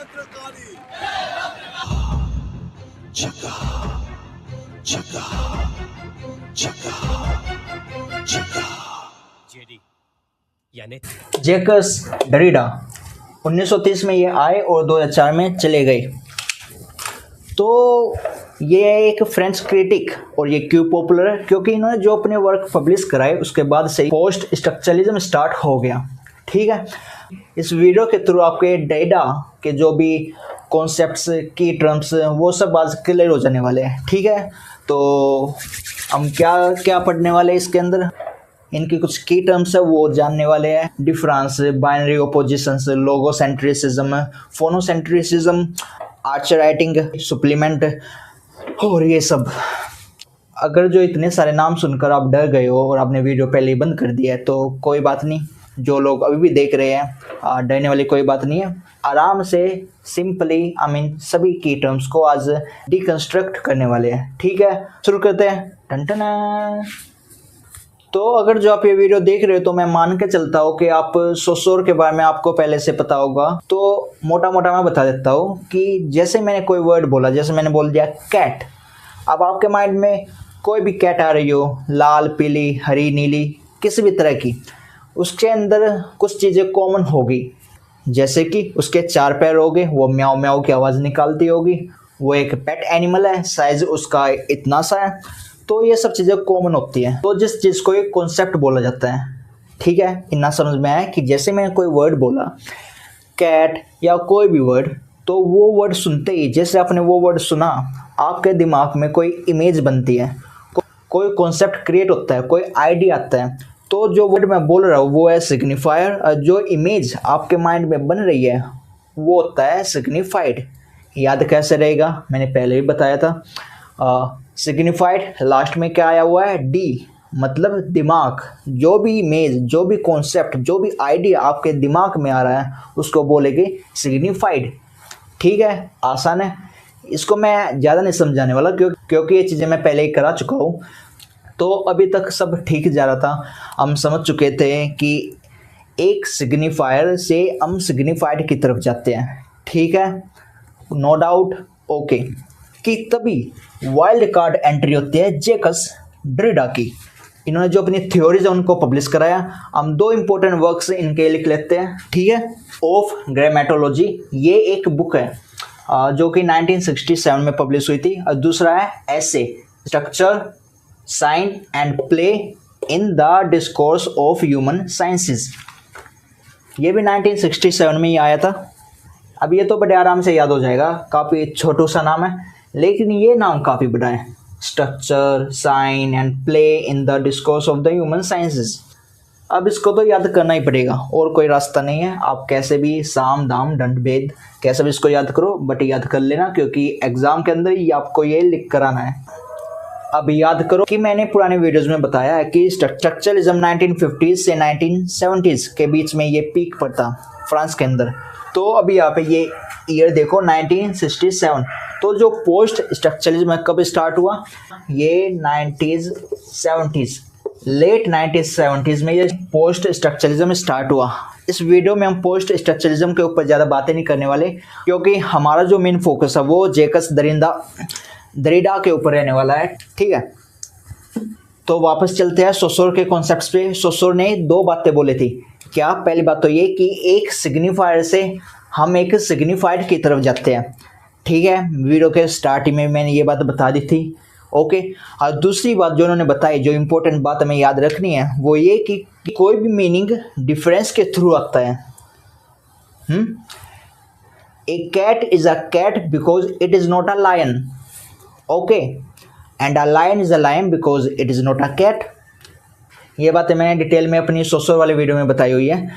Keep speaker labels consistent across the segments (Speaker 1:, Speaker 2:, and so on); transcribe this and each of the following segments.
Speaker 1: चका चका चका चका जेडी यानी
Speaker 2: जैकस डरिडा 1930 में ये आए और 2004 में चले गए। तो ये एक फ्रेंच क्रिटिक, और ये क्यों पॉपुलर है? क्योंकि इन्होंने जो अपने वर्क पब्लिश कराए उसके बाद से पोस्ट स्ट्रक्चरलिज्म स्टार्ट हो गया। ठीक है, इस वीडियो के थ्रू आपके डेटा के जो भी कॉन्सेप्ट्स की टर्म्स वो सब आज क्लियर हो जाने वाले हैं। ठीक है, तो हम क्या क्या पढ़ने वाले हैं इसके अंदर, इनकी कुछ की टर्म्स है वो जानने वाले हैं। Difference, binary oppositions, logocentrism, phonocentrism, arche writing, supplement और ये सब। अगर जो इतने सारे नाम सुनकर आप डर गए हो और आपने वीडियो पहले ही बंद कर दिया है तो कोई बात नहीं, जो लोग अभी भी देख रहे हैं डरने वाली कोई बात नहीं है। आराम से सिंपली सभी की टर्म्स को आज डिकंस्ट्रक्ट करने वाले हैं। ठीक है, शुरू करते हैं। टन। तो अगर जो आप ये वीडियो देख रहे हो तो मैं मान के चलता हूँ कि आप सोसोर के बारे में आपको पहले से पता होगा। तो मोटा मोटा मैं बता देता हूँ कि जैसे मैंने कोई वर्ड बोला, जैसे मैंने बोल दिया कैट, अब आपके माइंड में कोई भी कैट आ रही हो, लाल, पीली, हरी, नीली, किसी भी तरह की, उसके अंदर कुछ चीज़ें कॉमन होगी। जैसे कि उसके 4 पैर हो गए, वो म्याऊ म्याऊ की आवाज़ निकालती होगी, वो एक पेट एनिमल है, साइज उसका इतना सा है। तो ये सब चीज़ें कॉमन होती हैं। तो जिस चीज़ को एक कॉन्सेप्ट बोला जाता है। ठीक है, इतना समझ में आया कि जैसे मैंने कोई वर्ड बोला कैट या कोई भी वर्ड, तो वो वर्ड सुनते ही, जैसे आपने वो वर्ड सुना, आपके दिमाग में कोई इमेज बनती है, कोई कॉन्सेप्ट क्रिएट होता है, कोई आइडिया आता है। तो जो वर्ड मैं बोल रहा हूँ वो है सिग्निफायर, और जो इमेज आपके माइंड में बन रही है वो होता है सिग्निफाइड। याद कैसे रहेगा, मैंने पहले ही बताया था। सिग्निफाइड लास्ट में क्या आया हुआ है, डी, मतलब दिमाग। जो भी इमेज, जो भी कॉन्सेप्ट, जो भी आइडिया आपके दिमाग में आ रहा है उसको बोलेंगे सिग्निफाइड। ठीक है, आसान है, इसको मैं ज़्यादा नहीं समझाने वाला क्योंकि ये चीज़ें मैं पहले ही करा चुका हूँ। तो अभी तक सब ठीक जा रहा था। हम समझ चुके थे कि एक सिग्निफायर से हम सिग्निफाइड की तरफ जाते हैं। ठीक है, नो डाउट, ओके। कि तभी वाइल्ड कार्ड एंट्री होती है जैकस डरिडा की। इन्होंने जो अपनी थ्योरीज है उनको पब्लिश कराया। हम 2 इंपॉर्टेंट वर्क्स इनके लिख लेते हैं। ठीक है, ऑफ ग्रामेटोलॉजी, ये एक बुक है जो कि 1967 में पब्लिश हुई थी, और दूसरा है essay, structure, sign and play in the discourse of human sciences. ये भी 1967 में ही आया था। अब ये तो बड़े आराम से याद हो जाएगा, काफ़ी छोटू सा नाम है, लेकिन ये नाम काफ़ी बड़ा है। Structure, sign and play in the discourse of the human sciences. अब इसको तो याद करना ही पड़ेगा, और कोई रास्ता नहीं है। आप कैसे भी साम दाम दंड भेद कैसे भी इसको याद करो, बट याद कर लेना क्योंकि एग्जाम के अंदर ही आपको ये लिख कर आना है। अब याद करो कि मैंने पुराने वीडियोस में बताया है कि स्ट्रक्चरलिज्म 1950s से 1970s के बीच में ये पीक पर था फ्रांस के अंदर। तो अभी यहाँ पे ये ईयर देखो 1967। तो जो पोस्ट स्ट्रक्चरलिज्म कब स्टार्ट हुआ, ये 1970s, लेट 1970s में ये पोस्ट स्ट्रक्चरलिज्म स्टार्ट हुआ। इस वीडियो में हम पोस्ट स्ट्रक्चरलिज्म के ऊपर ज़्यादा बातें नहीं करने वाले क्योंकि हमारा जो मेन फोकस है वो जैकस डरिडा के ऊपर रहने वाला है। ठीक है, तो वापस चलते हैं सोसोर के कॉन्सेप्ट्स पे। सोसोर ने 2 बातें बोली थी। क्या? पहली बात तो ये कि एक सिग्निफायर से हम एक सिग्निफाइड की तरफ जाते हैं। ठीक है, वीडियो के स्टार्टिंग में मैंने ये बात बता दी थी। ओके, और दूसरी बात जो उन्होंने बताई, जो इम्पोर्टेंट बात हमें याद रखनी है, वो ये कि कोई भी मीनिंग डिफरेंस के थ्रू आता है। A cat is a cat because it is not a lion. Okay, and a lion is a lion because it is not a cat. ये बातें मैंने डिटेल में अपनी सोसोर वाले वीडियो में बताई हुई है,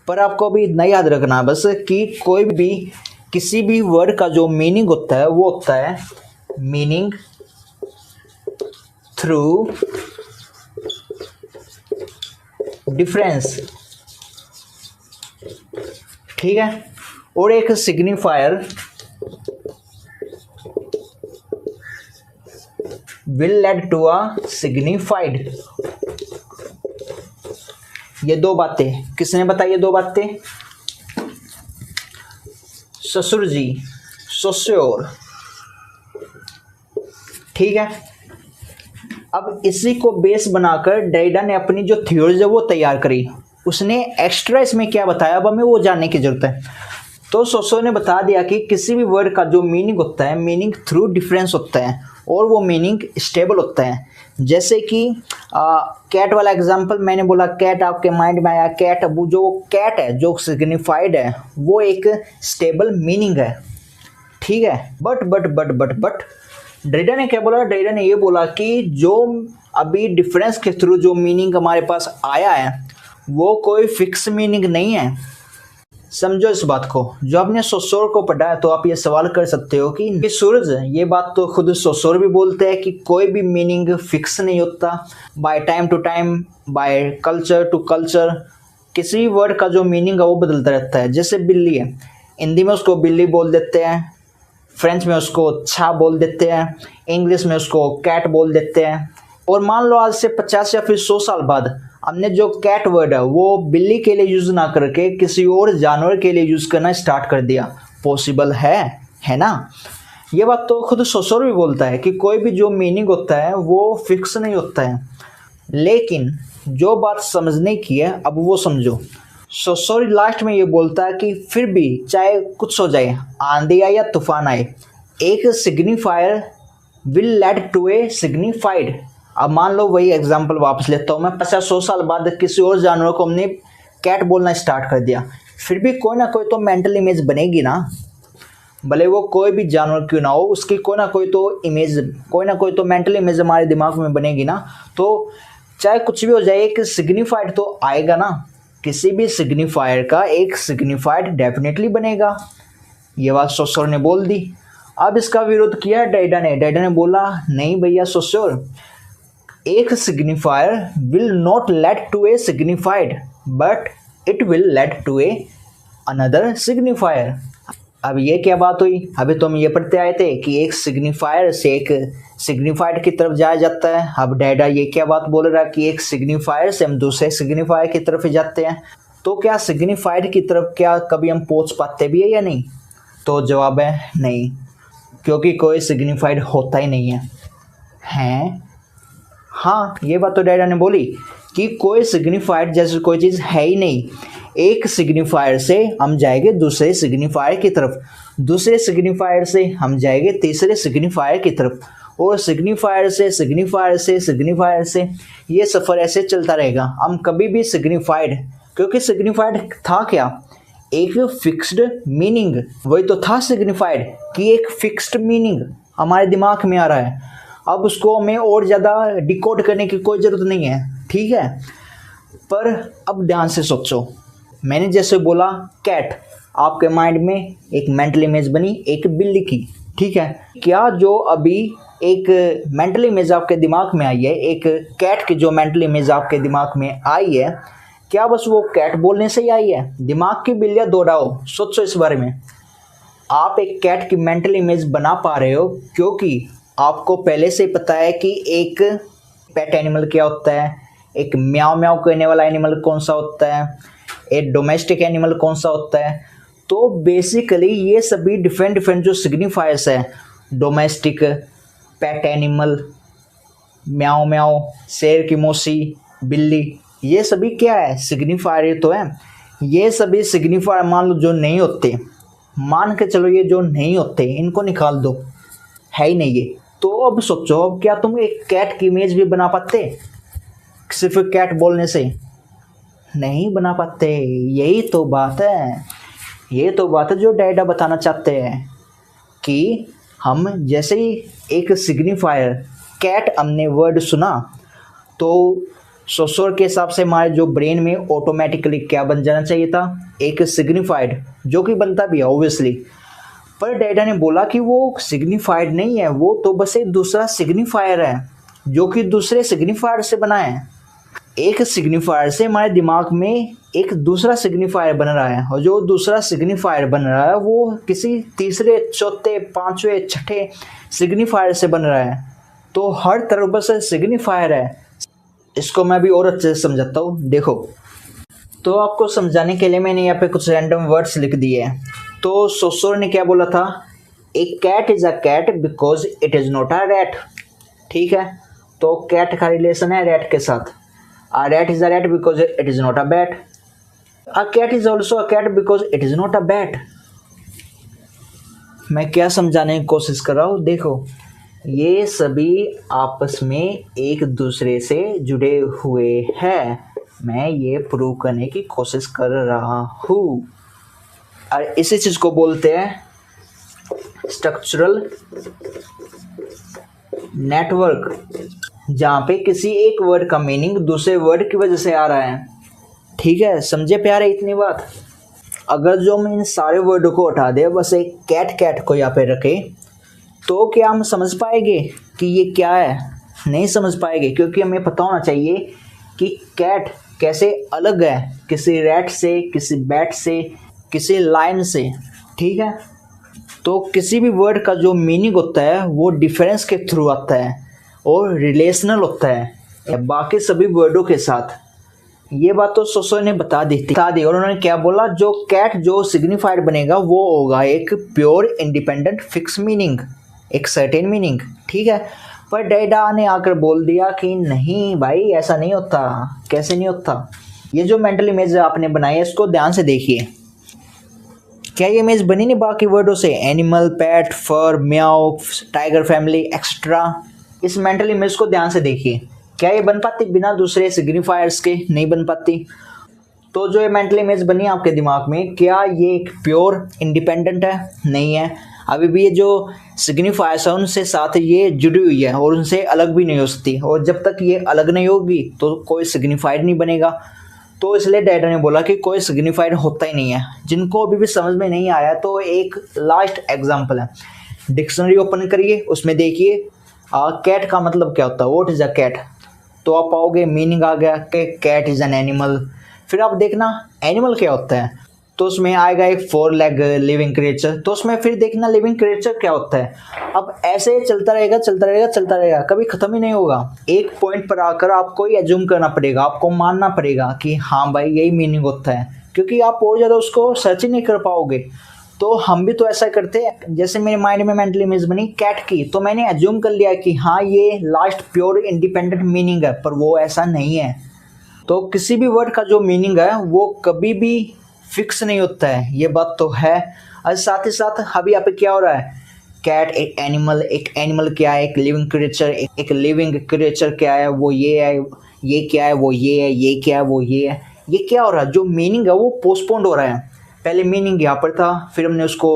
Speaker 2: पर आपको भी इतना याद रखना बस कि कोई भी किसी भी वर्ड का जो मीनिंग होता है वो होता है मीनिंग थ्रू डिफरेंस। ठीक है, और एक signifier will lead to a signified। ये 2 बातें किसने बताई? ये 2 बातें ससुर जी, ससुर, ठीक है। अब इसी को बेस बनाकर डेरिडा ने अपनी जो थ्योरीज है वो तैयार करी। उसने एक्स्ट्रा इसमें क्या बताया अब हमें वो जानने की जरूरत है। तो सोसो ने बता दिया कि किसी भी वर्ड का जो मीनिंग होता है, मीनिंग थ्रू डिफरेंस होता है और वो मीनिंग स्टेबल होता है। जैसे कि कैट वाला एग्जांपल मैंने बोला, कैट आपके माइंड में आया, कैट, अब जो कैट है जो सिग्निफाइड है वो एक स्टेबल मीनिंग है, ठीक है। बट डेरिडा ने क्या बोला, डेरिडा ने ये बोला कि जो अभी डिफरेंस के थ्रू जो मीनिंग हमारे पास आया है वो कोई फिक्स मीनिंग नहीं है। समझो इस बात को। जो आपने सोसोर को पढ़ा है तो आप ये सवाल कर सकते हो कि सूरज, ये बात तो खुद सोसोर भी बोलते हैं कि कोई भी मीनिंग फिक्स नहीं होता, by time to time, by culture to culture किसी भी वर्ड का जो मीनिंग है वो बदलता रहता है। जैसे बिल्ली है, हिंदी में उसको बिल्ली बोल देते हैं, फ्रेंच में उसको छा बोल देते हैं, इंग्लिश में उसको कैट बोल देते हैं। और मान लो आज से 50 या फिर 100 साल बाद हमने जो कैट वर्ड है वो बिल्ली के लिए यूज़ ना करके किसी और जानवर के लिए यूज़ करना स्टार्ट कर दिया। पॉसिबल है ना। ये बात तो खुद सोसोर भी बोलता है कि कोई भी जो मीनिंग होता है वो फिक्स नहीं होता है। लेकिन जो बात समझने की है अब वो समझो। सोसोर लास्ट में ये बोलता है कि फिर भी चाहे कुछ हो जाए, आंधी आए या तूफान आए, एक signifier will lead to a signified. अब मान लो वही एग्जांपल वापस लेता हूँ मैं, 50-100 साल बाद किसी और जानवर को हमने कैट बोलना स्टार्ट कर दिया, फिर भी कोई ना कोई तो मेंटल इमेज बनेगी ना। भले वो कोई भी जानवर क्यों ना हो, उसकी कोई ना कोई तो इमेज, कोई ना कोई तो मेंटल इमेज हमारे दिमाग में बनेगी ना। तो चाहे कुछ भी हो जाए एक सिग्निफाइड तो आएगा ना। किसी भी सिग्निफायर का एक सिग्निफाइड डेफिनेटली बनेगा। ये बात सोसोर ने बोल दी। अब इसका विरोध किया डेरिडा ने। डेरिडा ने बोला नहीं भैया सोसोर, एक signifier will not lead to a signified but it will lead to a another signifier. अब ये क्या बात हुई, अभी तो हम ये पढ़ते आए थे कि एक सिग्निफायर से एक सिग्निफाइड की तरफ जाया जाता है। अब डेरिडा ये क्या बात बोल रहा है कि एक सिग्निफायर से हम दूसरे सिग्निफायर की तरफ ही जाते हैं। तो क्या सिग्निफाइड की तरफ क्या कभी हम पहुंच पाते भी है या नहीं? तो जवाब है नहीं, क्योंकि कोई सिग्निफाइड होता ही नहीं है। हाँ, ये बात तो डेरिडा ने बोली कि कोई सिग्निफाइड जैसे कोई चीज़ है ही नहीं। एक सिग्निफायर से हम जाएंगे दूसरे सिग्निफायर की तरफ, दूसरे सिग्निफायर से हम जाएंगे तीसरे सिग्निफायर की तरफ, और सिग्निफायर से सिग्निफायर से सिग्निफायर से ये सफ़र ऐसे चलता रहेगा। हम कभी भी सिग्निफाइड, क्योंकि सिग्निफाइड था क्या, एक फिक्स्ड मीनिंग, वही तो था सिग्निफाइड कि एक फिक्स्ड मीनिंग हमारे दिमाग में आ रहा है। अब उसको हमें और ज़्यादा डिकोड करने की कोई ज़रूरत नहीं है, ठीक है। पर अब ध्यान से सोचो, मैंने जैसे बोला कैट, आपके माइंड में एक मेंटल इमेज बनी एक बिल्ली की, ठीक है। क्या जो अभी एक मेंटल इमेज आपके दिमाग में आई है, एक कैट की जो मेंटल इमेज आपके दिमाग में आई है, क्या बस वो कैट बोलने से ही आई है? दिमाग की बिल्लियाँ दौड़ाओ, सोचो इस बारे में। आप एक कैट की मेंटल इमेज बना पा रहे हो क्योंकि आपको पहले से ही पता है कि एक पेट एनिमल क्या होता है, एक म्याऊ म्याऊ करने वाला एनिमल कौन सा होता है, एक डोमेस्टिक एनिमल कौन सा होता है। तो बेसिकली ये सभी डिफरेंट डिफरेंट जो सिग्निफायर्स है, डोमेस्टिक, पेट एनिमल, म्याऊ म्याऊ, शेर की मौसी, बिल्ली, ये सभी क्या है, सिग्निफायर तो है। ये सभी सिग्निफायर मान लो जो नहीं होते, मान के चलो ये जो नहीं होते इनको निकाल दो, है ही नहीं ये। तो अब सोचो, अब क्या तुम एक कैट की इमेज भी बना पाते सिर्फ कैट बोलने से? नहीं बना पाते। यही तो बात है, ये तो बात है जो डेरिडा बताना चाहते हैं कि हम जैसे ही एक सिग्निफायर कैट हमने वर्ड सुना तो सोसोर के हिसाब से हमारे जो ब्रेन में ऑटोमेटिकली क्या बन जाना चाहिए था, एक सिग्निफाइड, जो कि बनता भी है ऑब्वियसली। पर डेरिडा ने बोला कि वो सिग्निफाइड नहीं है, वो तो बस एक दूसरा सिग्निफायर है जो कि दूसरे सिग्निफायर से बना है। एक सिग्निफायर से हमारे दिमाग में एक दूसरा सिग्निफायर बन रहा है, और जो दूसरा सिग्निफायर बन रहा है वो किसी तीसरे, चौथे, पांचवें, छठे सिग्निफायर से बन रहा है। तो हर तरफ बस सिग्निफायर है। इसको मैं भी और अच्छे से समझाता हूँ। देखो, तो आपको समझाने के लिए मैंने यहाँ पे कुछ रैंडम वर्ड्स लिख दिए हैं, तो सोसोर ने क्या बोला था, a cat is a cat because it is not a rat. ठीक है, तो कैट का रिलेशन है रैट के साथ। A rat is a rat because it is not a bat. A cat is also a cat because it is not a bat. मैं क्या समझाने की कोशिश कर रहा हूँ, देखो ये सभी आपस में एक दूसरे से जुड़े हुए हैं। मैं ये प्रूव करने की कोशिश कर रहा हूँ और इसी चीज को बोलते हैं स्ट्रक्चरल नेटवर्क, जहाँ पे किसी एक वर्ड का मीनिंग दूसरे वर्ड की वजह से आ रहा है। ठीक है, समझे प्यारे इतनी बात। अगर जो हम इन सारे वर्डों को हटा दे, बस एक कैट को यहाँ पे रखे, तो क्या हम समझ पाएंगे कि ये क्या है? नहीं समझ पाएंगे, क्योंकि हमें पता होना चाहिए कि कैट कैसे अलग है किसी रैट से, किसी बैट से, किसी लायन से। ठीक है, तो किसी भी वर्ड का जो मीनिंग होता है वो डिफरेंस के थ्रू आता है और रिलेशनल होता है बाकी सभी वर्डों के साथ। ये बात तो सोसो ने बता दी और उन्होंने क्या बोला, जो कैट जो सिग्निफाइड बनेगा वो होगा एक प्योर इंडिपेंडेंट फिक्स मीनिंग, एक सर्टेन मीनिंग। ठीक है, पर डेडा ने आकर बोल दिया कि नहीं भाई ऐसा नहीं होता। कैसे नहीं होता? ये जो मेंटल इमेज आपने बनाई है इसको ध्यान से देखिए। क्या ये इमेज बनी नहीं बाकी वर्डों से? एनिमल, पेट, फर, म्याओ, टाइगर फैमिली एक्स्ट्रा। इस मेंटल इमेज को ध्यान से देखिए, क्या ये बन पाती बिना दूसरे सिग्निफायर्स के? नहीं बन पाती। तो जो ये मेंटल इमेज बनी आपके दिमाग में, क्या ये एक प्योर इंडिपेंडेंट है? नहीं है। अभी भी ये जो सिग्निफायर्स है उनसे साथ ये जुड़ी हुई है और उनसे अलग भी नहीं हो सकती, और जब तक ये अलग नहीं होगी तो कोई सिग्निफायर नहीं बनेगा। तो इसलिए डैडा ने बोला कि कोई सिग्निफायर होता ही नहीं है। जिनको अभी भी समझ में नहीं आया तो एक लास्ट एग्जांपल है, डिक्शनरी ओपन करिए, उसमें देखिए कैट का मतलब क्या होता है, व्हाट इज अ कैट। तो आप पाओगे मीनिंग आ गया कि कैट इज एन एनिमल। फिर आप देखना एनिमल क्या होता है, तो उसमें आएगा एक 4 लेग लिविंग क्रिएचर। तो उसमें फिर देखना लिविंग क्रिएचर क्या होता है। अब ऐसे चलता रहेगा चलता रहेगा चलता रहेगा, कभी खत्म ही नहीं होगा। एक पॉइंट पर आकर आपको ये एज्यूम करना पड़ेगा, आपको मानना पड़ेगा कि हाँ भाई यही मीनिंग होता है, क्योंकि आप और ज़्यादा उसको सर्च ही नहीं कर पाओगे। तो हम भी तो ऐसा करते हैं, जैसे मेरे माइंड में मेंटल इमेज बनी कैट की, तो मैंने एज्यूम कर लिया कि हाँ ये लास्ट प्योर इंडिपेंडेंट मीनिंग है, पर वो ऐसा नहीं है। तो किसी भी वर्ड का जो मीनिंग है वो कभी भी फिक्स नहीं होता है, ये बात तो है। और साथ ही साथ अभी यहाँ पे क्या हो रहा है, कैट एक एनिमल क्या है, एक लिविंग क्रिएचर, एक लिविंग क्रिएचर क्या है, वो ये है, ये क्या है, वो ये है, ये क्या है, वो ये है। ये क्या हो रहा है, जो मीनिंग है वो पोस्टपोन्ड हो रहा है। पहले मीनिंग यहाँ पर था, फिर हमने उसको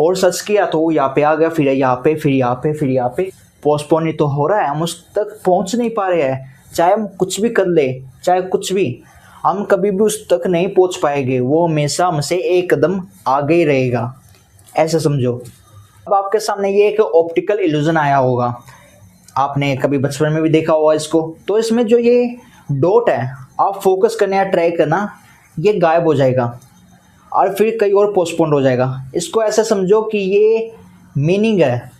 Speaker 2: और सर्च किया तो वो यहाँ पे आ गया, फिर यहाँ पे, फिर यहाँ पे, फिर यहाँ पे। पोस्टपोन ही तो हो रहा है, हम उस तक पहुँच नहीं पा रहे हैं। चाहे हम कुछ भी कर ले, चाहे कुछ भी, हम कभी भी उस तक नहीं पहुँच पाएंगे। वो हमेशा हमसे एक कदम आगे ही रहेगा, ऐसा समझो। अब आपके सामने ये एक ऑप्टिकल इल्यूजन आया होगा, आपने कभी बचपन में भी देखा होगा इसको। तो इसमें जो ये डॉट है, आप फोकस करने या ट्राई करना, ये गायब हो जाएगा और फिर कहीं और पोस्टपोन्ड हो जाएगा। इसको ऐसे समझो कि ये मीनिंग है,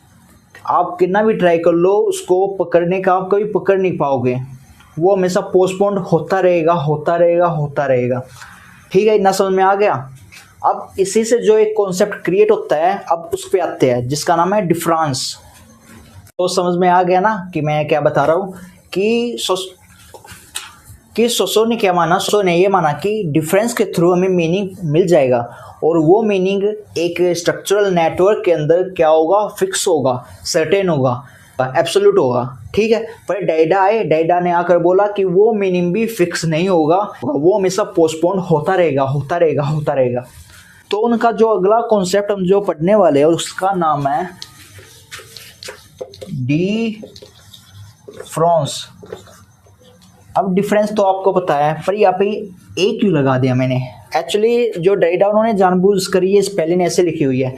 Speaker 2: आप कितना भी ट्राई कर लो उसको पकड़ने का, आप कभी पकड़ नहीं पाओगे। वो हमेशा पोस्टपोन्ड होता रहेगा, होता रहेगा, होता रहेगा। ठीक है, इतना समझ में आ गया। अब इसी से जो एक कॉन्सेप्ट क्रिएट होता है, अब उस पर आते हैं जिसका नाम है डिफरेंस। तो समझ में आ गया ना कि मैं क्या बता रहा हूँ, कि सोसो ने क्या माना, सोसो ने ये माना कि डिफरेंस के थ्रू हमें मीनिंग मिल जाएगा, और वो मीनिंग एक स्ट्रक्चरल नेटवर्क के अंदर क्या होगा, फिक्स होगा, सर्टेन होगा, एब्सोल्यूट होगा। ठीक है, पर डैडा ने आकर बोला कि वो मीनिंग भी फिक्स नहीं होगा, वो हमेशा पोस्टपोन होता रहेगा, होता रहेगा, होता रहेगा। तो उनका जो अगला कॉन्सेप्ट हम जो पढ़ने वाले हैं उसका नाम है डिफरेंस। अब डिफरेंस तो आपको पता है, पर यहाँ पे ए क्यों लगा दिया मैंने? एक्चुअली जो डैडा उन्होंने जानबूझ कर ये स्पेलिंग ऐसे लिखी हुई है,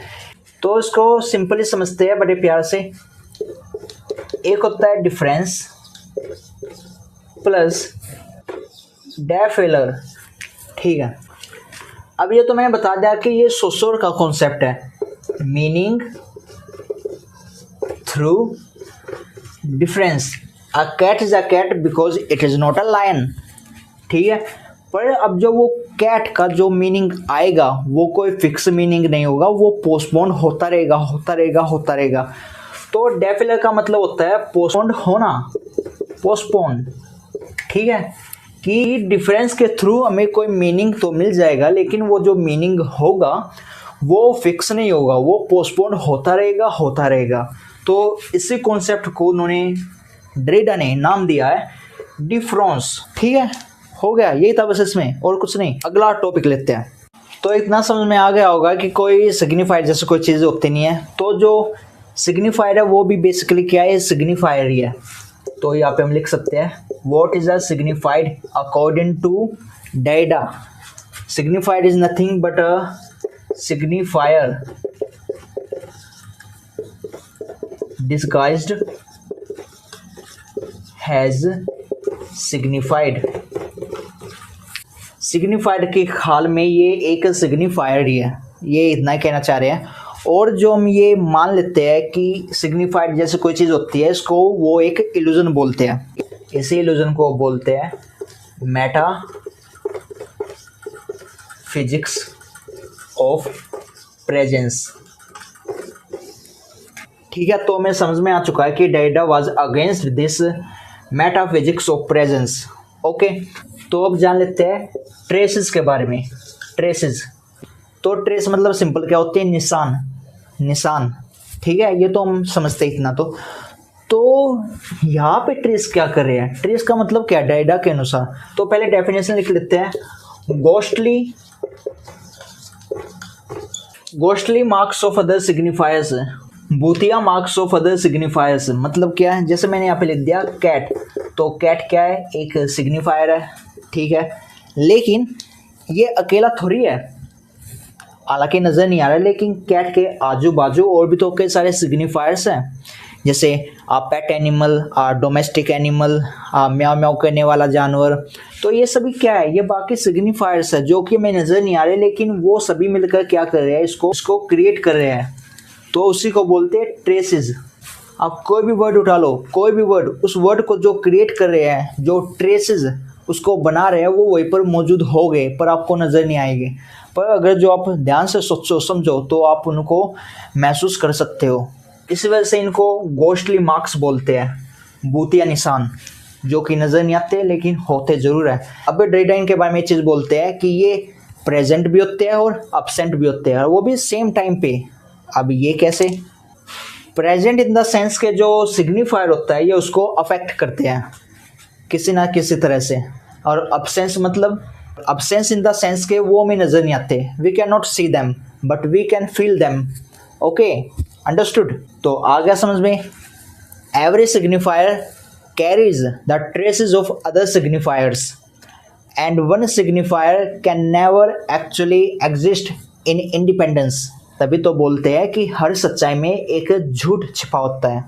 Speaker 2: तो इसको सिंपली समझते हैं बड़े प्यार से। एक होता है डिफरेंस प्लस डेफेलर। ठीक है, अब ये तो मैंने बता दिया कि ये सोसोर का कॉन्सेप्ट है, meaning through difference. A cat is a cat because it is not a lion. ठीक है, पर अब जो वो कैट का जो मीनिंग आएगा वो कोई फिक्स मीनिंग नहीं होगा, वो पोस्टपोन होता रहेगा होता रहेगा होता रहेगा। तो डेफिलर का मतलब होता है पोस्टपोन्ड होना, पोस्टपोन, ठीक है, कि डिफरेंस के थ्रू हमें कोई मीनिंग तो मिल जाएगा लेकिन वो जो मीनिंग होगा वो फिक्स नहीं होगा, वो पोस्टपोन होता रहेगा होता रहेगा। तो इसी कॉन्सेप्ट को उन्होंने डेरिडा ने नाम दिया है डिफरेंस, ठीक है, हो गया, यही था बस इसमें और कुछ नहीं। अगला टॉपिक लेते हैं। तो इतना समझ में आ गया होगा कि कोई सिग्निफायर जैसे कोई चीज़ होती नहीं है, तो जो सिग्निफायर है वो भी बेसिकली क्या है, सिग्निफायर ही है। तो यहाँ पे हम लिख सकते हैं what is a signified according to Derrida. Signified is nothing but a signifier disguised as signified। Signified के खाल में ये एक सिग्निफायर ही है, ये इतना कहना चाह रहे हैं। और जो हम ये मान लेते हैं कि सिग्निफाइड जैसे कोई चीज़ होती है, इसको वो एक इल्यूजन बोलते हैं। इसी इल्यूजन को बोलते हैं मेटा फिजिक्स ऑफ प्रेजेंस, ठीक है। तो हमें समझ में आ चुका है कि Derrida was against this metaphysics of presence, okay. तो अब जान लेते हैं ट्रेसेस के बारे में। ट्रेसेस, तो ट्रेस मतलब सिंपल क्या होते हैं, निशान, निशान, ठीक है, ये तो हम समझते हैं इतना। तो यहाँ पे ट्रेस क्या कर रहे हैं, ट्रेस का मतलब क्या डेरिडा के अनुसार। तो पहले डेफिनेशन लिख लेते हैं, गोस्टली मार्क्स ऑफ अदर सिग्निफायर्स, भूतिया मार्क्स ऑफ अदर सिग्निफायर्स मतलब क्या है, जैसे मैंने यहाँ पे लिख दिया कैट, तो कैट क्या है, एक सिग्निफायर है, ठीक है, लेकिन ये अकेला थोड़ी है, हालांकि नज़र नहीं आ रहा, लेकिन कैट के आजू बाजू और भी तो कई सारे सिग्निफायर्स हैं, जैसे पेट एनिमल, डोमेस्टिक एनिमल, म्याऊ म्याऊ करने वाला जानवर। तो ये सभी क्या है, ये बाकी सिग्निफायर्स है जो कि हमें नज़र नहीं आ रहे, लेकिन वो सभी मिलकर क्या कर रहे हैं, इसको क्रिएट कर रहे हैं। तो उसी को बोलते हैं ट्रेसेस। आप कोई भी वर्ड उठा लो, कोई भी वर्ड, उस वर्ड को जो क्रिएट कर रहे हैं, जो ट्रेसेस उसको बना रहे हैं, वो वहीं पर मौजूद हो गए पर आपको नज़र नहीं आएंगे। पर अगर जो आप ध्यान से सोचो समझो तो आप उनको महसूस कर सकते हो। इस वजह से इनको गोस्टली मार्क्स बोलते हैं, भूतिया निशान, जो कि नज़र नहीं आते लेकिन होते ज़रूर है। अब डेरिडा इनके बारे में ये चीज़ बोलते हैं कि ये प्रेजेंट भी होते हैं और अब्सेंट भी होते हैं, वो भी सेम टाइम पे। अब ये कैसे, प्रेजेंट इन द सेंस के जो सिग्निफायर होता है ये उसको अफेक्ट करते हैं किसी ना किसी तरह से, और अब्सेंस मतलब अब्सेंस इन द सेंस के वो हमें नज़र नहीं आते, we can not see them but we can feel them, okay, understood. तो आ गया समझ में। Every signifier carries the traces of other signifiers and one signifier can never actually exist in independence. तभी तो बोलते हैं कि हर सच्चाई में एक झूठ छिपा होता है।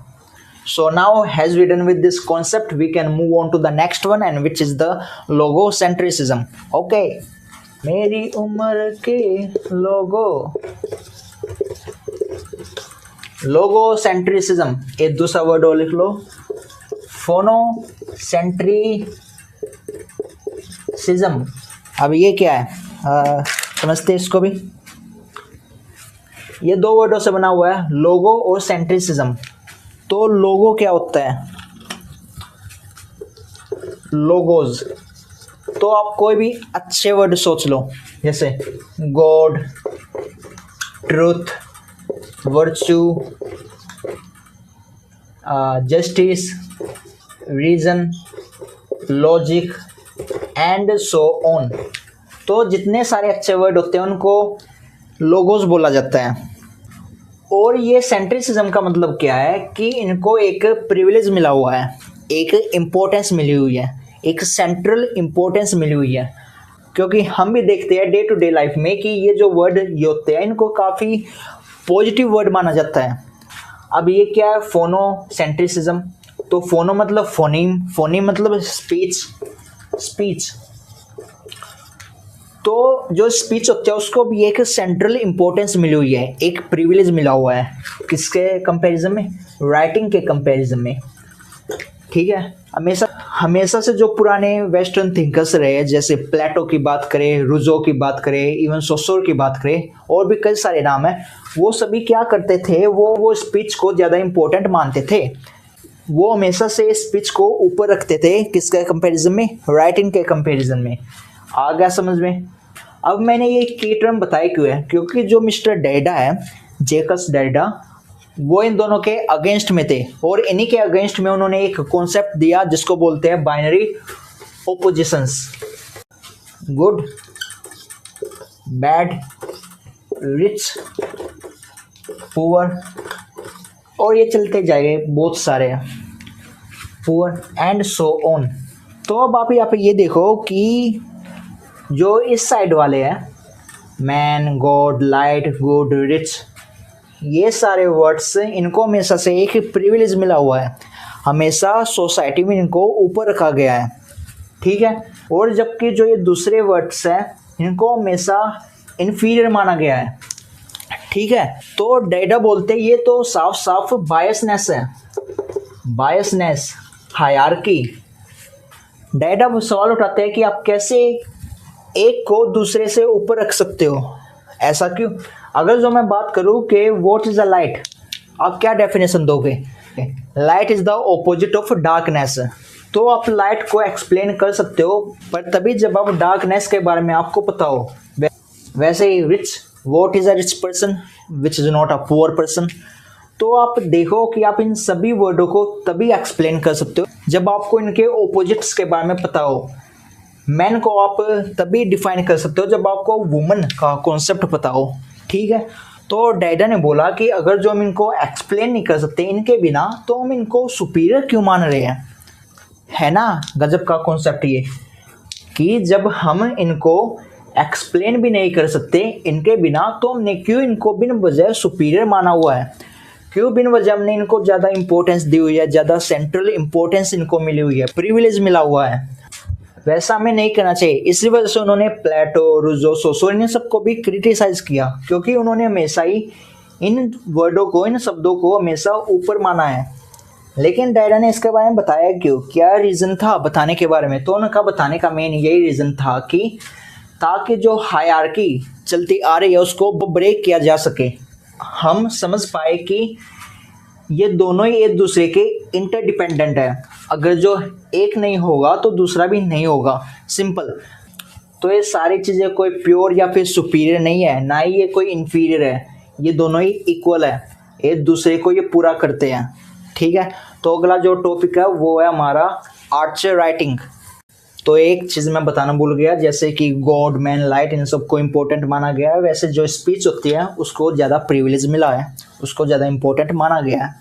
Speaker 2: So now has we done with this concept, we can move on to the next one and which is the logocentrism, okay. मेरी उम्र के लोगोसेंट्रिसिज्म, एक दूसरा वर्ड और लिख लो, फोनोसेंट्रिसिज्म। अब ये क्या है, समझते हैं इसको भी। ये दो वर्डों से बना हुआ है, लोगो और सेंट्रिसिज्म। तो लोगो क्या होता है, लोगोज, तो आप कोई भी अच्छे वर्ड सोच लो, जैसे God, truth, virtue, justice, reason, logic and so on. तो जितने सारे अच्छे वर्ड होते हैं उनको लोगोस बोला जाता है। और ये सेंट्रिसिज्म का मतलब क्या है कि इनको एक प्रिविलेज मिला हुआ है, एक इम्पोर्टेंस मिली हुई है, एक सेंट्रल इम्पोर्टेंस मिली हुई है। क्योंकि हम भी देखते हैं डे टू डे लाइफ में कि ये जो वर्ड ये होते हैं इनको काफ़ी पॉजिटिव वर्ड माना जाता है। अब ये क्या है, फोनोसेंट्रिसिज्म। तो फोनो मतलब फोनीम, फोनीम मतलब स्पीच। तो जो स्पीच होती है उसको भी एक सेंट्रल इम्पोर्टेंस मिली हुई है, एक प्रिविलेज मिला हुआ है। किसके कंपैरिजन में, राइटिंग के कंपैरिजन में, ठीक है। हमेशा हमेशा से जो पुराने वेस्टर्न थिंकर्स रहे, जैसे प्लेटो की बात करें, रूजो की बात करें, इवन सोसोर की बात करें, और भी कई सारे नाम हैं, वो सभी क्या करते थे, वो स्पीच को ज़्यादा इम्पोर्टेंट मानते थे। वो हमेशा से स्पीच को ऊपर रखते थे, किसके कंपैरिजन में, राइटिंग के कंपैरिजन में। आ गया समझ में। अब मैंने ये की टर्म बताया क्यों है, क्योंकि जो मिस्टर डेरिडा है, जैकब्स डेरिडा, वो इन दोनों के अगेंस्ट में थे, और इन्हीं के अगेंस्ट में उन्होंने एक कॉन्सेप्ट दिया जिसको बोलते हैं binary oppositions, good, bad, rich, poor, और ये चलते जाएंगे बहुत सारे, पुअर एंड सो ऑन। तो अब आप यहाँ पे ये देखो कि जो इस साइड वाले हैं, man, God, light, good, rich, ये सारे वर्ड्स, इनको हमेशा से एक प्रिविलेज मिला हुआ है, हमेशा सोसाइटी में इनको ऊपर रखा गया है, ठीक है। और जबकि जो ये दूसरे वर्ड्स हैं, इनको हमेशा इन्फीरियर माना गया है, ठीक है। तो डेरिडा बोलते हैं ये तो साफ साफ बायसनेस है, बायसनेस, हायरार्की। डेरिडा वो सवाल उठाते हैं कि आप कैसे एक को दूसरे से ऊपर रख सकते हो, ऐसा क्यों। अगर जो मैं बात करूं कि व्हाट इज अ लाइट, आप क्या डेफिनेशन दोगे, light is the opposite of darkness. तो आप लाइट को एक्सप्लेन कर सकते हो, पर तभी जब आप डार्कनेस के बारे में आपको पता हो। वैसे ही rich, what is a rich person which is not a poor person. तो आप देखो कि आप इन सभी वर्डों को तभी एक्सप्लेन कर सकते हो जब आपको इनके ऑपोजिट्स के बारे में पता हो। मैन को आप तभी डिफाइन कर सकते हो जब आपको वुमन का कॉन्सेप्ट पता हो, ठीक है। तो डेरिडा ने बोला कि अगर जो हम इनको एक्सप्लेन नहीं कर सकते इनके बिना, तो हम इनको सुपीरियर क्यों मान रहे हैं, है ना गजब का कॉन्सेप्ट ये, कि जब हम इनको एक्सप्लेन भी नहीं कर सकते इनके बिना, तो हमने क्यों इनको बिन वजह सुपीरियर माना हुआ है, क्यों बिन वजह हमने इनको ज़्यादा इंपॉर्टेंस दी हुई है, ज़्यादा सेंट्रल इंपॉर्टेंस इनको मिली हुई है, प्रिविलेज मिला हुआ है। वैसा हमें नहीं करना चाहिए। इसी वजह से उन्होंने प्लेटो, रूजो, सोसो, इन सबको भी क्रिटिसाइज किया, क्योंकि उन्होंने हमेशा ही इन वर्डों को, इन शब्दों को हमेशा ऊपर माना है। लेकिन डेरिडा ने इसके बारे में बताया क्यों, क्या रीज़न था बताने के बारे में। तो उनका बताने का मेन यही रीज़न था कि ताकि जो हायरार्की चलती आ रही है उसको ब्रेक किया जा सके, हम समझ पाए कि ये दोनों ही एक दूसरे के इंटरडिपेंडेंट है, अगर जो एक नहीं होगा तो दूसरा भी नहीं होगा, सिंपल। तो ये सारी चीज़ें कोई प्योर या फिर सुपीरियर नहीं है, ना ही ये कोई इन्फीरियर है, ये दोनों ही इक्वल है, एक दूसरे को ये पूरा करते हैं, ठीक है। तो अगला जो टॉपिक है वो है हमारा आर्चर राइटिंग। तो एक चीज़ मैं बताना भूल गया, जैसे कि गॉड, मैन, लाइट, इन सबको इम्पोर्टेंट माना गया है, वैसे जो स्पीच होती है उसको ज़्यादा प्रिविलेज मिला है, उसको ज़्यादा इम्पोर्टेंट माना गया है।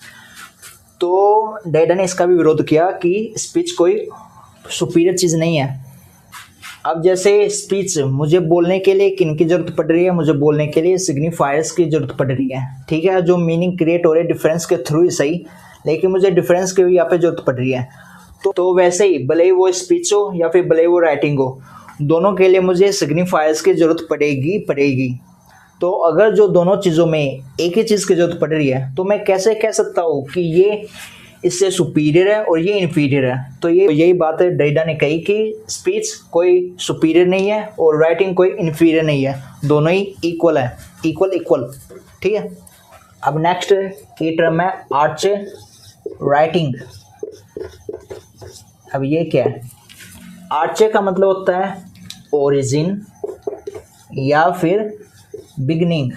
Speaker 2: तो डेरिडा ने इसका भी विरोध किया कि स्पीच कोई सुपीरियर चीज़ नहीं है। अब जैसे स्पीच, मुझे बोलने के लिए किन की ज़रूरत पड़ रही है, मुझे बोलने के लिए सिग्निफायर्स की ज़रूरत पड़ रही है, ठीक है, जो मीनिंग क्रिएट हो रहे डिफरेंस के थ्रू ही सही, लेकिन मुझे डिफरेंस की भी यहाँ पे ज़रूरत पड़ रही है। तो वैसे ही भले ही वो स्पीच हो या फिर भले ही वो राइटिंग हो, दोनों के लिए मुझे सिग्निफायर्स की ज़रूरत पड़ेगी। तो अगर जो दोनों चीज़ों में एक ही चीज़ की ज़रूरत पड़ रही है, तो मैं कैसे कह सकता हूँ कि ये इससे सुपीरियर है और ये इन्फीरियर है। तो यही बात है डेरिडा ने कही कि स्पीच कोई सुपीरियर नहीं है और राइटिंग कोई इन्फीरियर नहीं है, दोनों ही इक्वल है, इक्वल, ठीक है। अब नेक्स्ट की टर्म है आर्च राइटिंग। अब ये क्या है, आर्चे का मतलब होता है ओरिजिन या फिर बिगनिंग।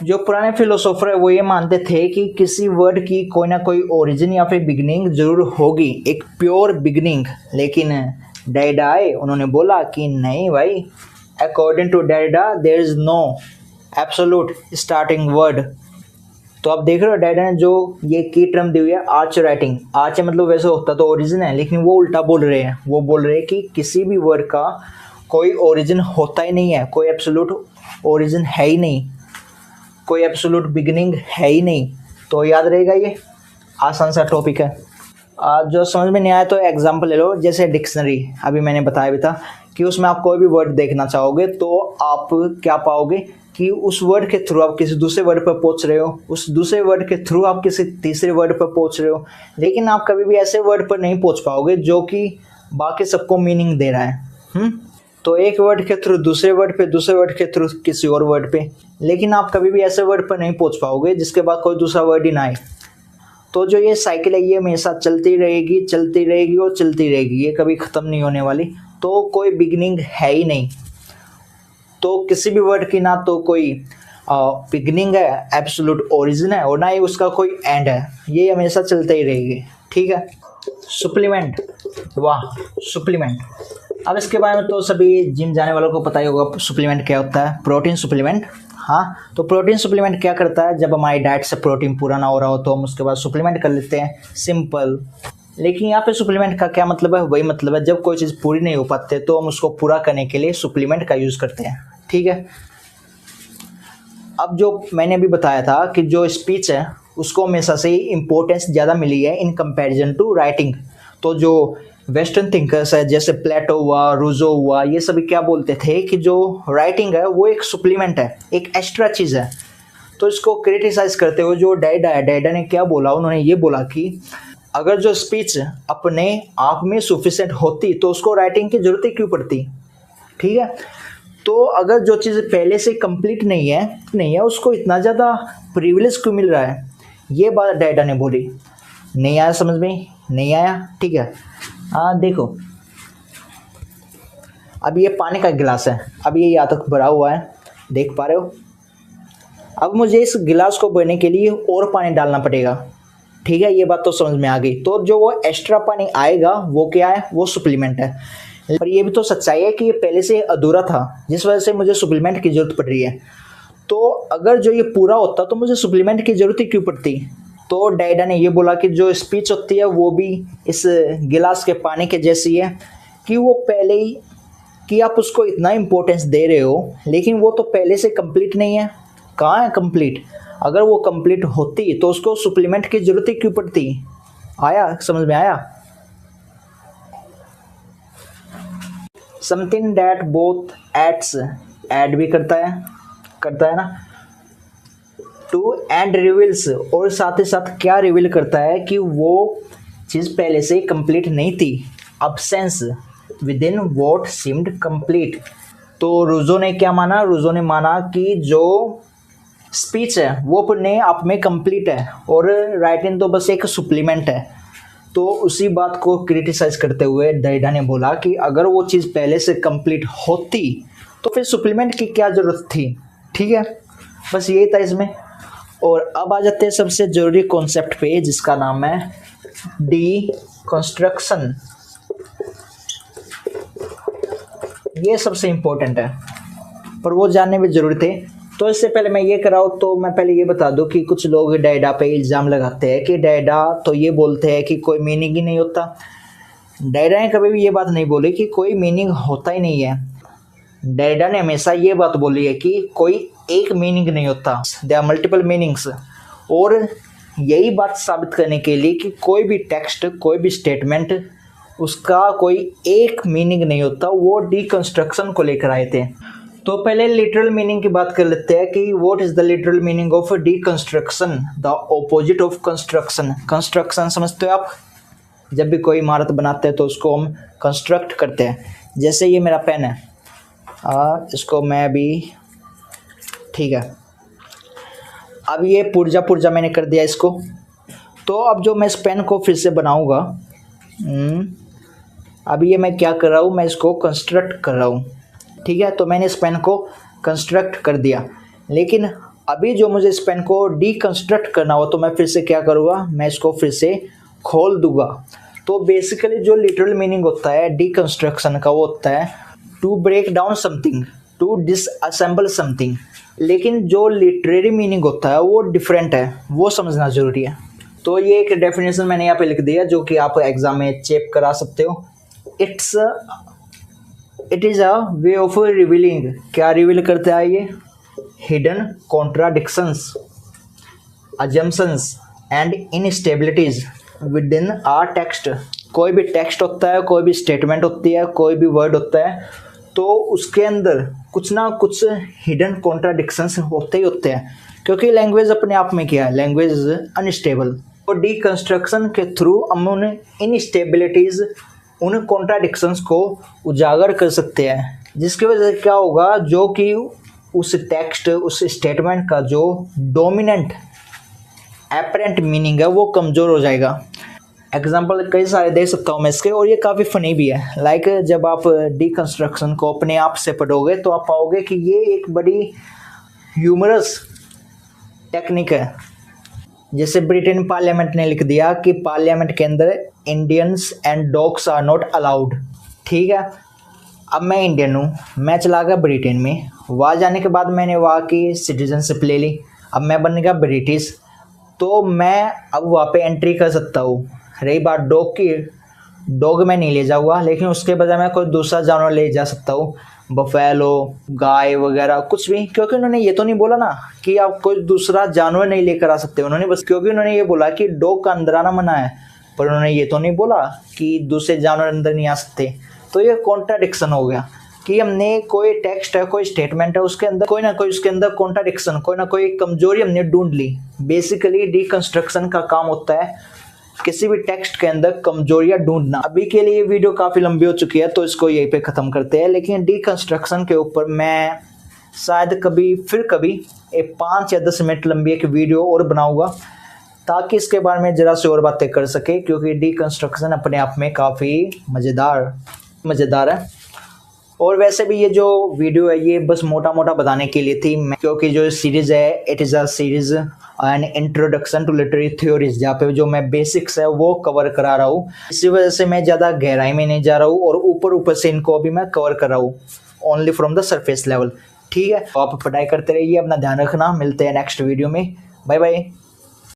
Speaker 2: जो पुराने फिलोसोफर है वो ये मानते थे कि किसी वर्ड की कोई ना कोई ओरिजिन या फिर बिगनिंग जरूर होगी, एक प्योर बिगनिंग। लेकिन डेरिडा आए, उन्होंने बोला कि नहीं भाई, according to Derrida there is no absolute starting word. तो आप देख रहे हो डेरिडा ने जो ये की टर्म दी हुई है आर्च राइटिंग। आर्च मतलब वैसे होता तो ओरिजिन है, लेकिन वो उल्टा बोल रहे हैं, वो बोल रहे हैं कि किसी भी वर्ड का कोई ओरिजिन होता ही नहीं है, कोई एब्सोल्यूट ओरिजिन है ही नहीं, कोई एब्सोल्यूट बिगिनिंग है ही नहीं। तो याद रहेगा, ये आसान सा टॉपिक है। जो समझ में नहीं आया तो एग्जांपल ले लो, जैसे डिक्शनरी, अभी मैंने बताया भी था कि उसमें आप कोई भी वर्ड देखना चाहोगे तो आप क्या पाओगे कि उस वर्ड के थ्रू आप किसी दूसरे वर्ड पर पहुंच रहे हो, उस दूसरे वर्ड के थ्रू आप किसी तीसरे वर्ड पर पहुंच रहे हो, लेकिन आप कभी भी ऐसे वर्ड पर नहीं पहुंच पाओगे जो कि बाकी सबको मीनिंग दे रहा है। तो एक वर्ड के थ्रू दूसरे वर्ड पे, दूसरे वर्ड के थ्रू किसी और वर्ड पे, लेकिन आप कभी भी ऐसे वर्ड पर नहीं पहुंच पाओगे जिसके बाद कोई दूसरा वर्ड ही ना आए। तो जो ये साइकिल है ये हमेशा चलती रहेगी, चलती रहेगी और चलती रहेगी, ये कभी ख़त्म नहीं होने वाली। तो कोई बिगिनिंग है ही नहीं। तो किसी भी वर्ड की ना तो कोई बिगिनिंग है, एब्सोल्यूट ओरिजिन है, और ना ही उसका कोई एंड है, ये हमेशा चलते ही रहेगी। ठीक है। सप्लीमेंट, वाह सप्लीमेंट। अब इसके बारे में तो सभी जिम जाने वालों को पता ही होगा सप्लीमेंट क्या होता है। Protein supplement. हाँ, तो प्रोटीन सप्लीमेंट क्या करता है, जब हमारी डाइट से प्रोटीन पूरा ना हो रहा हो तो हम उसके बाद सप्लीमेंट कर लेते हैं, सिंपल। लेकिन यहाँ पे सप्लीमेंट का क्या मतलब है, वही मतलब है जब कोई चीज़ पूरी नहीं हो पाती तो हम उसको पूरा करने के लिए सप्लीमेंट का यूज़ करते हैं। ठीक है। अब जो मैंने अभी बताया था कि जो स्पीच है उसको हमेशा से ही इम्पोर्टेंस ज़्यादा मिली है इन कंपैरिजन टू राइटिंग। तो जो वेस्टर्न थिंकर्स है जैसे प्लेटो हुआ, रूजो हुआ, ये सभी क्या बोलते थे कि जो राइटिंग है वो एक सप्लीमेंट है, एक एक्स्ट्रा चीज़ है। तो इसको क्रिटिसाइज करते हुए जो डाइडा है, डाइडा ने क्या बोला, उन्होंने ये बोला कि अगर जो स्पीच अपने आप में सफिशिएंट होती तो उसको राइटिंग की जरूरत ही क्यों पड़ती। ठीक है। तो अगर जो चीज़ पहले से कंप्लीट नहीं है उसको इतना ज़्यादा प्रिविलेज क्यों मिल रहा है, ये बात डाइडा ने बोली। नहीं आया समझ में? नहीं आया? ठीक है। देखो, अब ये पानी का गिलास है, अब ये यहाँ तक भरा हुआ है, देख पा रहे हो। अब मुझे इस गिलास को भरने के लिए और पानी डालना पड़ेगा। ठीक है, ये बात तो समझ में आ गई। तो जो वो एक्स्ट्रा पानी आएगा वो क्या है, वो सप्लीमेंट है। पर ये भी तो सच्चाई है कि ये पहले से अधूरा था जिस वजह से मुझे सप्लीमेंट की ज़रूरत पड़ रही है। तो अगर जो ये पूरा होता तो मुझे सप्लीमेंट की ज़रूरत ही क्यों पड़ती। तो डाइडा ने ये बोला कि जो स्पीच होती है वो भी इस गिलास के पानी के जैसी है कि वो पहले ही, कि आप उसको इतना इम्पोर्टेंस दे रहे हो लेकिन वो तो पहले से कंप्लीट नहीं है। कहाँ है कंप्लीट? अगर वो कंप्लीट होती तो उसको सप्लीमेंट की ज़रूरत ही क्यों पड़ती। आया समझ में? आया? Something that both adds, add भी करता है ना, टू एंड रिवील्स, और साथ ही साथ क्या रिवील करता है कि वो चीज़ पहले से कंप्लीट नहीं थी। Absence with in what seemed complete. तो रूजो ने क्या माना, रूजो ने माना कि जो स्पीच है वो अपने आप में कंप्लीट है और राइटिंग तो बस एक सप्लीमेंट है। तो उसी बात को क्रिटिसाइज करते हुए डाइडा ने बोला कि अगर वो चीज़ पहले से कंप्लीट होती तो फिर सप्लीमेंट की क्या ज़रूरत थी। ठीक है, बस यही था इसमें। और अब आ जाते हैं सबसे ज़रूरी कॉन्सेप्ट पे जिसका नाम है डीकंस्ट्रक्शन। ये सबसे इम्पोर्टेंट है पर वो जानने में ज़रूरी थे। तो इससे पहले मैं ये कराऊँ तो मैं पहले ये बता दूं कि कुछ लोग डाइडा पे इल्ज़ाम लगाते हैं कि डाइडा तो ये बोलते हैं कि कोई मीनिंग ही नहीं होता। डाइडा ने कभी भी ये बात नहीं बोली कि कोई मीनिंग होता ही नहीं है। डाइडा ने हमेशा ये बात बोली है कि कोई एक मीनिंग नहीं होता, देयर आर मल्टीपल मीनिंग्स। और यही बात साबित करने के लिए कि कोई भी टेक्स्ट, कोई भी स्टेटमेंट, उसका कोई एक मीनिंग नहीं होता, वो डीकंस्ट्रक्शन को लेकर आए थे। तो पहले लिटरल मीनिंग की बात कर लेते हैं कि what is the literal meaning of deconstruction, the opposite of construction. Construction समझते हो आप? जब भी कोई इमारत बनाते हैं तो उसको हम कंस्ट्रक्ट करते हैं। जैसे ये मेरा पेन है, इसको मैं अभी, ठीक है, अब ये पुर्जा मैंने कर दिया इसको। तो अब जो मैं इस पेन को फिर से बनाऊंगा, अब ये मैं क्या कर रहा हूँ, मैं इसको कंस्ट्रक्ट कर रहा हूँ। ठीक है, तो मैंने इस पेन को कंस्ट्रक्ट कर दिया। लेकिन अभी जो मुझे इस पेन को डीकंस्ट्रक्ट करना हो तो मैं फिर से क्या करूँगा, मैं इसको फिर से खोल दूंगा। तो बेसिकली जो लिटरल मीनिंग होता है डीकंस्ट्रक्शन का वो होता है to break down something, to disassemble something. लेकिन जो लिटरेरी मीनिंग होता है वो डिफरेंट है, वो समझना ज़रूरी है। तो ये एक डेफिनेशन मैंने यहाँ पे लिख दिया जो कि आप एग्जाम में चेक करा सकते हो। It is a way of revealing. क्या रिवील करता है ये? Hidden contradictions, assumptions and instabilities within our text. कोई भी टेक्स्ट होता है, कोई भी स्टेटमेंट होती है, कोई भी वर्ड होता है तो उसके अंदर कुछ ना कुछ हिडन कॉन्ट्राडिक्शंस होते ही होते हैं, क्योंकि लैंग्वेज अपने आप में क्या है, लैंग्वेज इज अनस्टेबल। तो डीकंस्ट्रक्शन के थ्रू हम उन इनस्टेबिलिटीज़, उन कॉन्ट्राडिक्शंस को उजागर कर सकते हैं, जिसकी वजह से क्या होगा, जो कि उस टेक्स्ट, उस स्टेटमेंट का जो डोमिनेंट एपरेंट मीनिंग है वो कमज़ोर हो जाएगा। एग्जाम्पल कई सारे दे सकता हूँ मैं इसके, और ये काफ़ी फ़नी भी है। लाइक जब आप डीकंस्ट्रक्शन को अपने आप से पढ़ोगे तो आप पाओगे कि ये एक बड़ी ह्यूमरस टेक्निक है। जैसे ब्रिटेन पार्लियामेंट ने लिख दिया कि पार्लियामेंट के अंदर Indians and dogs are not allowed. ठीक है, अब मैं इंडियन हूँ, मैं चला गया ब्रिटेन में, वहाँ जाने के बाद मैंने वहाँ की सिटीजनशिप ले ली, अब मैं बन गया ब्रिटिश, तो मैं अब वहाँ पे एंट्री कर सकता हूँ। रही बात डॉग की, डॉग मैं नहीं ले जाऊँगा, लेकिन उसके बजाय मैं कोई दूसरा जानवर ले जा सकता हूँ, बफेलो, गाय वगैरह कुछ भी, क्योंकि उन्होंने ये तो नहीं बोला ना कि आप कोई दूसरा जानवर नहीं लेकर आ सकते। उन्होंने बस, क्योंकि उन्होंने ये बोला कि डॉग का अंदर आना मना है, पर उन्होंने ये तो नहीं बोला कि दूसरे जानवर अंदर नहीं आ सकते। तो ये कॉन्ट्राडिक्शन हो गया कि हमने कोई टेक्स्ट है, कोई स्टेटमेंट है, उसके अंदर कोई ना कोई, उसके अंदर कॉन्ट्राडिक्शन, कोई ना कोई कमजोरी हमने ढूंढ ली। बेसिकली डीकंस्ट्रक्शन का काम होता है किसी भी टेक्स्ट के अंदर कमजोरियां ढूंढना। अभी के लिए वीडियो काफ़ी लंबी हो चुकी है, तो इसको यहीं पे ख़त्म करते हैं। लेकिन डीकंस्ट्रक्शन के ऊपर मैं शायद कभी फिर कभी एक 5 या 10 मिनट लंबी एक वीडियो और बनाऊंगा, ताकि इसके बारे में ज़रा से और बातें कर सके, क्योंकि डीकंस्ट्रक्शन अपने आप में काफ़ी मज़ेदार है। और वैसे भी ये जो वीडियो है ये बस मोटा मोटा बताने के लिए थी, क्योंकि जो सीरीज़ है it is a series and introduction to literary theories, जहाँ पे जो मैं बेसिक्स है वो कवर करा रहा हूँ। इसी वजह से मैं ज़्यादा गहराई में नहीं जा रहा हूँ, और ऊपर से इनको अभी मैं कवर कर रहा हूँ, only from the surface level. ठीक है, तो आप पढ़ाई करते रहिए, अपना ध्यान रखना, मिलते हैं नेक्स्ट वीडियो में, बाय बाय।